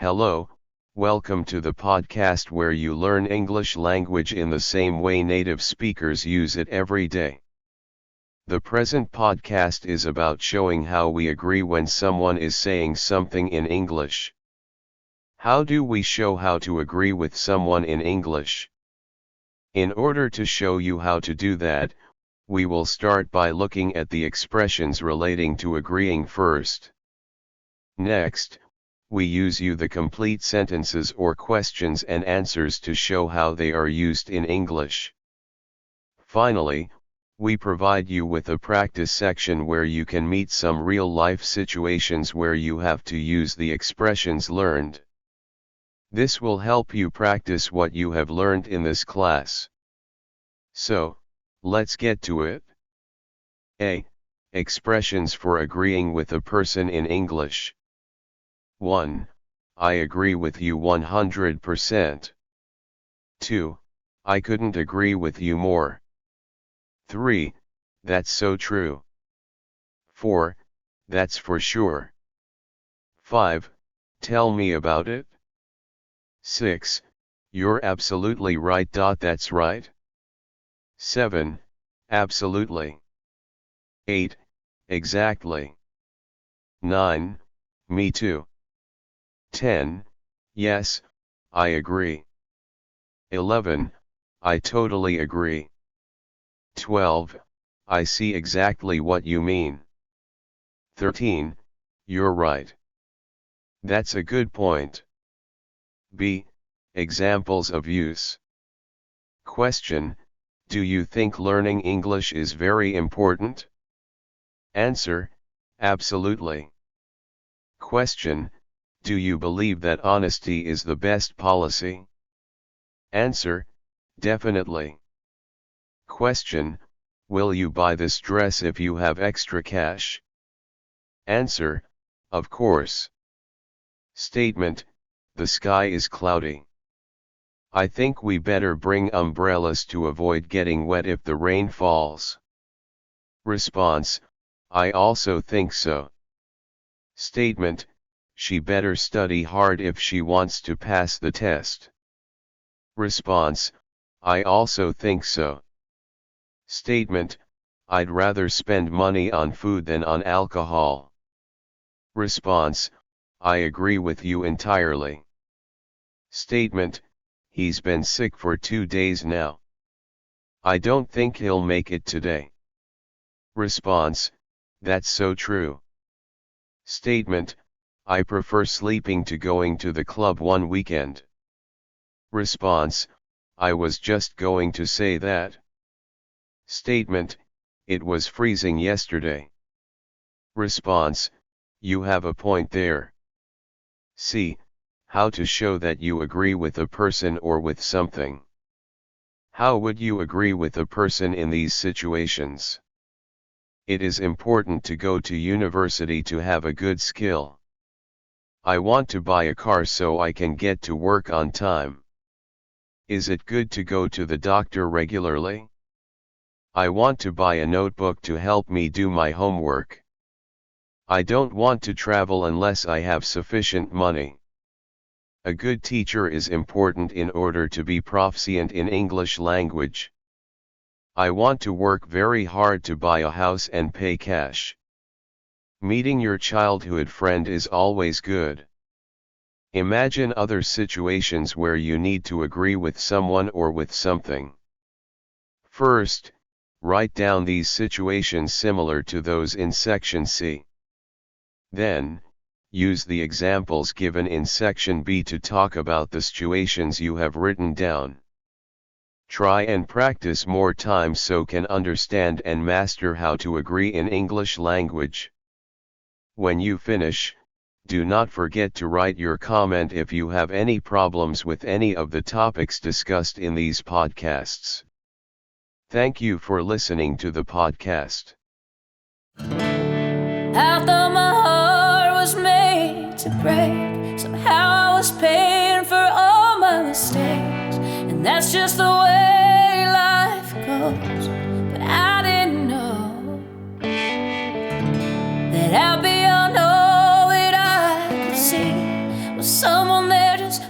Hello, welcome to the podcast where you learn English language in the same way native speakers use it every day. The present podcast is about showing how we agree when someone is saying something in English. How do we show how to agree with someone in English? In order to show you how to do that, we will start by looking at the expressions relating to agreeing first. Next, we use the complete sentences or questions and answers to show how they are used in English. Finally, we provide you with a practice section where you can meet some real-life situations where you have to use the expressions learned. This will help you practice what you have learned in this class. So, let's get to it. A. Expressions for agreeing with a person in English. 1. I agree with you 100%. 2. I couldn't agree with you more. 3. That's so true. 4. That's for sure. 5. Tell me about it. 6. You're absolutely right. That's right. 7. Absolutely. 8. Exactly. 9. Me too. 10. Yes, I agree. 11. I totally agree. 12. I see exactly what you mean. 13. You're right. That's a good point. B. Examples of use. Question: do you think learning English is very important? Answer: absolutely. Question: do you believe that honesty is the best policy? Answer: definitely. Question: will you buy this dress if you have extra cash? Answer: of course. Statement: the sky is cloudy. I think we better bring umbrellas to avoid getting wet if the rain falls. Response: I also think so. Statement: she better study hard if she wants to pass the test. Response: I also think so. Statement: I'd rather spend money on food than on alcohol. Response: I agree with you entirely. Statement: he's been sick for 2 days now. I don't think he'll make it today. Response: that's so true. Statement: I prefer sleeping to going to the club one weekend. Response: I was just going to say that. Statement: it was freezing yesterday. Response: you have a point there. C. How to show that you agree with a person or with something. How would you agree with a person in these situations? It is important to go to university to have a good skill. I want to buy a car so I can get to work on time. Is it good to go to the doctor regularly? I want to buy a notebook to help me do my homework. I don't want to travel unless I have sufficient money. A good teacher is important in order to be proficient in English language. I want to work very hard to buy a house and pay cash. Meeting your childhood friend is always good. Imagine other situations where you need to agree with someone or with something. First, write down these situations similar to those in section C. Then, use the examples given in section B to talk about the situations you have written down. Try and practice more times so can understand and master how to agree in English language. When you finish, do not forget to write your comment if you have any problems with any of the topics discussed in these podcasts. Thank you for listening to the podcast. I thought my heart was made to break. Somehow I was paying for all my mistakes, and that's just the way life goes. But I didn't know that out beyond all that I could see was so someone there just